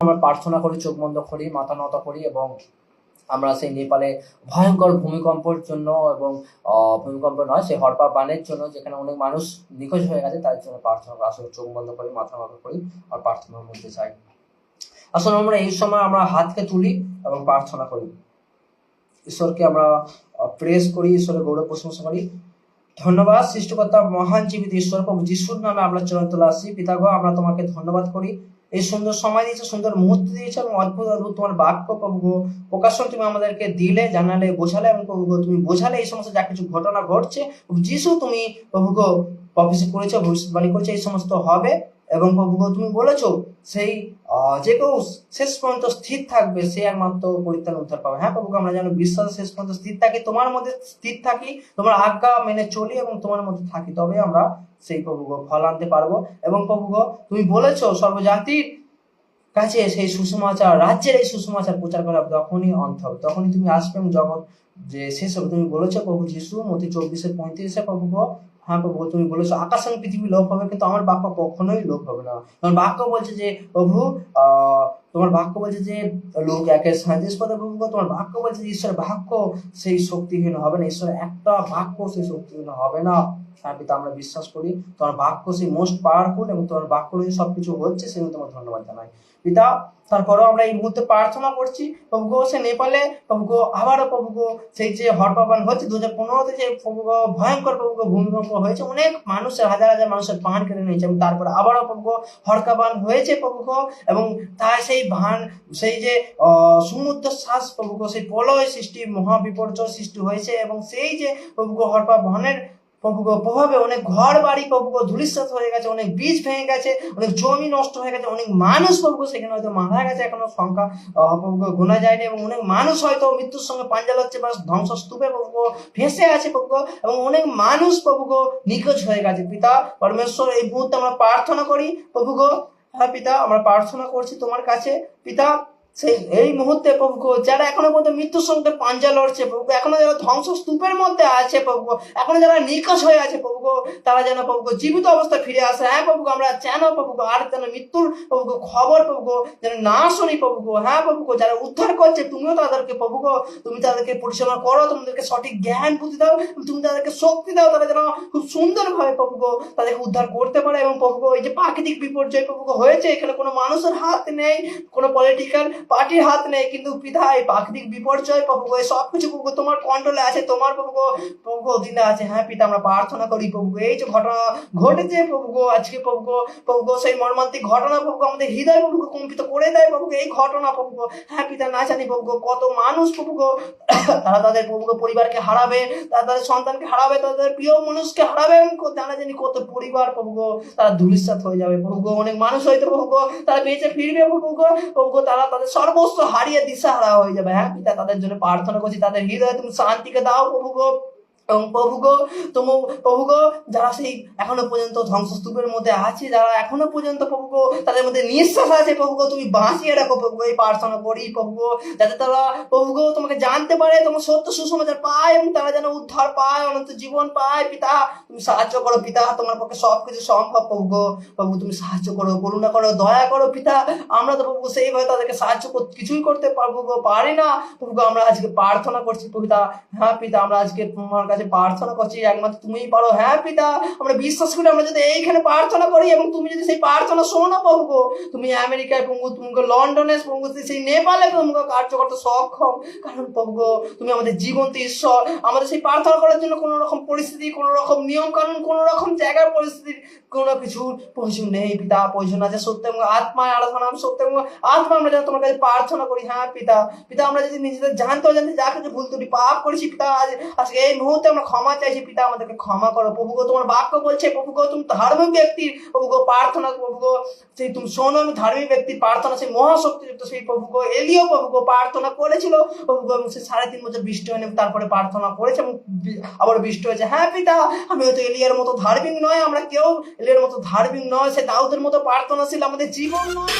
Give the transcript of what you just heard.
আমরা প্রার্থনা করি, চোখ বন্ধ করি, মাথা নত করি এবং আমরা সেই নেপালে ভয়ঙ্কর ভূমিকম্পের জন্য এবং ভূমিকম্প নয়, সেই হড়পা বানের জন্য যেখানে অনেক মানুষ নিখোঁজ হয়ে গেছে তার জন্য প্রার্থনা করি। আসলে চোখ বন্ধ করি, মাথা নত করি আর প্রার্থনার মধ্যে যাই। আসলে আমরা এই সময় আমরা হাতকে তুলি এবং প্রার্থনা করি, ঈশ্বরকে আমরা প্রেস করি, ঈশ্বরের গৌরব প্রশংসা করি। ধন্যবাদ সৃষ্টিকর্তা মহান জীবিত ঈশ্বর প্রভু যিশুর নামে আমরা চরণ তোলা আসি। পিতাগো, আমরা তোমাকে ধন্যবাদ করি, এই সুন্দর সময় দিয়েছে, সুন্দর মুহূর্ত দিয়েছে এবং অদ্ভুত অদ্ভুত তোমার বাক্য প্রভু প্রকাশন তুমি আমাদেরকে দিলে, জানালে, বোঝালে এবং প্রভু তুমি বোঝালে এই সমস্ত যা কিছু ঘটনা ঘটছে যিশু তুমি প্রভু প্রফেসি করেছো, ভবিষ্যৎবাণী করেছো এই সমস্ত হবে এবং প্রভু তুমি বলেছো সেই যে কেউ শেষ পর্যন্ত স্থির থাকবে সে একমাত্র পরিত্রাণ উদ্ধার পাবে। হ্যাঁ প্রভু, আমরা যেন বিশ্বাস শেষ পর্যন্ত স্থির থাকি, তোমার মধ্যে স্থির থাকি, তোমার আজ্ঞা মেনে চলি এবং তোমার মধ্যে থাকি, তবে আমরা সেই প্রভু ফল আনতে পারবো। এবং প্রভু তুমি বলেছো সর্বজাতির কাছে সেই সুসমাচার, রাজ্যের এই সুসমাচার প্রচার করা তখনই অন্ত হবে, তখনই তুমি আসবে এবং জগৎ যে শেষ হবে। তুমি বলেছো প্রভু যিশু মতি 24:35 প্রভু হ্যাঁ প্রভু তুমি বলেছো আকাশ এবং পৃথিবী লোপ হবে কিন্তু আমার বাক্য কখনোই লোপ হবে না। তোমার বাক্য বলছে যে প্রভু তোমার বাক্য বলছে যে লোক 1:37 প্রভু তোমার বাক্য বলছে যে ঈশ্বরের বাক্য সেই শক্তিহীন হবে না, ঈশ্বরের একটা বাক্য সেই শক্তিহীন হবে না। হ্যাঁ পিতা, আমরা বিশ্বাস করি তোমার বাক্য সেই মোস্ট পাওয়ারফুল এবং তোমার বাক্য নিয়ে সবকিছু হচ্ছে, সেজন্য তোমার ধন্যবাদ জানাই পিতা। তারপরেও আমরা এই মুহূর্তে প্রার্থনা করছি প্রভু সে নেপালে প্রভু আবারও প্রভু সেই যে হড়পাবান হচ্ছে 2015-তে যে প্রভু ভয়ঙ্কর প্রভু ভূমিকম্প হয়েছে, অনেক মানুষের হাজার হাজার মানুষের প্রাণ কেড়ে নিয়েছে এবং তারপরে আবারও প্রভু হড়কাবান হয়েছে প্রভু এবং তাই সেই ভান সেই যে সমুদ্র শ্বাস প্রভু সেই প্রলয় সৃষ্টি মহাবিপর্যয় সৃষ্টি হয়েছে এবং সেই যে প্রভু হড়পা বনের প্রভু প্রভাবে অনেক ঘর বাড়ি প্রভু ধূলিসাৎ হয়ে গেছে, অনেক বীজ ভেঙে গেছে, অনেক জমি নষ্ট হয়ে গেছে, অনেক মানুষ প্রভু সেখানে হয়তো মারা গেছে, এখনো সংখ্যা প্রভু গোনা যায়নি এবং অনেক মানুষ হয়তো মৃত্যুর সঙ্গে পাঞ্জা লড়ছে বা ধ্বংসস্তূপে প্রভু ভেসে আছে প্রভু এবং অনেক মানুষ প্রভু নিখোঁজ হয়ে গেছে। পিতা পরমেশ্বর, এই মুহূর্তে আমরা প্রার্থনা করি প্রভু হ্যাঁ পিতা, আমরা প্রার্থনা করছি তোমার কাছে পিতা, সেই এই মুহূর্তে প্রভু যারা এখনো পর্যন্ত মৃত্যুর সঙ্গে পাঞ্জা লড়ছে প্রভু, এখনো যারা ধ্বংসস্তূপের মধ্যে আছে প্রভু, এখনো যারা নিখোঁজ হয়ে আছে প্রভু, তারা যেন প্রভু জীবিত অবস্থায় ফিরে আসে। হ্যাঁ প্রভু, আমরা যেন প্রভু আর যেন মৃত্যুর প্রভু খবর প্রভু যেন না শুনি প্রভু। হ্যাঁ প্রভু, যারা উদ্ধার করছে তুমিও তাদেরকে প্রভু তুমি তাদেরকে পরিচালনা করো, তোমাদেরকে সঠিক জ্ঞান বুদ্ধি দাও, তুমি তাদেরকে শক্তি দাও, তারা যেন খুব সুন্দরভাবে প্রভু তাদেরকে উদ্ধার করতে পারে। এবং প্রভু এই যে প্রাকৃতিক বিপর্যয় প্রভু হয়েছে, এখানে কোনো মানুষের হাত নেই, কোনো পলিটিক্যাল পার্টির হাত নেই, কিন্তু পিতা এই প্রাকৃতিক বিপর্যয় প্রভু সবকিছু প্রভু তোমার কন্ট্রোলে আছে, তোমার প্রভু অধীনে আছে। হ্যাঁ পিতা, আমরা প্রার্থনা করি প্রভু এই যে ঘটনা ঘটেছে প্রভু আজকে প্রভু সেই মর্মান্তিক ঘটনা প্রভু আমাদের হৃদয় প্রভু কম্পিত করে দেয় প্রভু এই ঘটনা প্রভু। হ্যাঁ পিতা, না জানি প্রভু কত মানুষ প্রভু তারা তাদের প্রভু পরিবারকে হারাবে, তারা তাদের সন্তানকে হারাবে, তাদের প্রিয় মানুষকে হারাবে, জানা জানি কত পরিবার প্রভু তারা ধূলিসাৎ হয়ে যাবে প্রভু। অনেক মানুষ হয়তো প্রভু তারা বেঁচে ফিরবে প্রভু তারা তাদের সর্বস্ব হারিয়ে দিশাহারা হয়ে যাবে। হ্যাঁ পিতা, তাদের জন্য প্রার্থনা করছি, তাদের হৃদয়ে তুমি শান্তিকে দাও প্রভু এবং প্রভু প্রভু যারা সেই এখনো পর্যন্ত ধ্বংসস্তূপের মধ্যে আছে, যারা এখনো পর্যন্ত প্রভু তাদের মধ্যে নিঃশ্বাস আছে প্রভু তুমি বাঁচিয়ে রাখো প্রভু, এই প্রার্থনা করি প্রভু যাতে তারা প্রভু তোমাকে জানতে পারে, তোমার সত্য সুসমাচার পায় এবং তারা যেন উদ্ধার পায়, অনন্ত জীবন পায়। পিতা তুমি সাহায্য করো পিতা, তোমার পক্ষে সবকিছু সম্ভব প্রভু তুমি সাহায্য করো, করুণা করো, দয়া করো পিতা। আমরা তো প্রভু সেইভাবে তাদেরকে সাহায্য কিছুই করতে পারি না প্রভু, আমরা আজকে প্রার্থনা করছি পিতা। হ্যাঁ পিতা, আমরা আজকে তোমার কাছে প্রার্থনা করছি, একমাত্র তুমিই পারো। হ্যাঁ পিতা, আমরা বিশ্বাস করি আমরা যদি এইখানে প্রার্থনা করি এবং তুমি যদি সেই প্রার্থনা শোনো না প্রভু, তুমি আমেরিকায় প্রভু, তুমি লন্ডনে প্রভু, সেই নেপালে প্রভু কার্য করতে সক্ষম, কারণ প্রভু তুমি আমাদের জীবন্ত ঈশ্বর। আমাদের সেই প্রার্থনা করার জন্য কোনো রকম পরিস্থিতি, কোনো রকম নিয়ম কানুন, কোনো রকম জায়গার পরিস্থিতির কোনো কিছুর প্রয়োজন নেই পিতা, প্রয়োজন আছে সত্য এবং আত্মায় আরাধনা, সত্য এবং আত্মা আমরা যেন তোমার কাছে প্রার্থনা করি। হ্যাঁ পিতা, আমরা যদি নিজেদের জানতে যা কিছু ভুল ত্রুটি পাপ করেছি পিতা, আজকে এই মুহূর্তে আমরা ক্ষমা চাইছি পিতা, আমাদেরকে ক্ষমা করো প্রভু। তোমার বাক্য বলছে প্রভু তুমি ধার্মিক ব্যক্তির প্রভু প্রার্থনা প্রভু সেই তুমি শোনো, ধার্মিক ব্যক্তির প্রার্থনা সেই মহাশক্তিযুক্ত সেই প্রভু এলিও প্রভু প্রার্থনা করেছিল প্রভু এবং সে 3.5 বছর বৃষ্টি হয়নি, তারপরে প্রার্থনা করেছে এবং আবার বৃষ্টি হয়েছে। হ্যাঁ পিতা, আমি হয়তো এলিয়ার মতো ধার্মিক নয়, আমরা কেউ এলিয়ার মতো ধার্মিক নয়, সে দাউদের মতো প্রার্থনাশীল আমাদের জীবন নয়।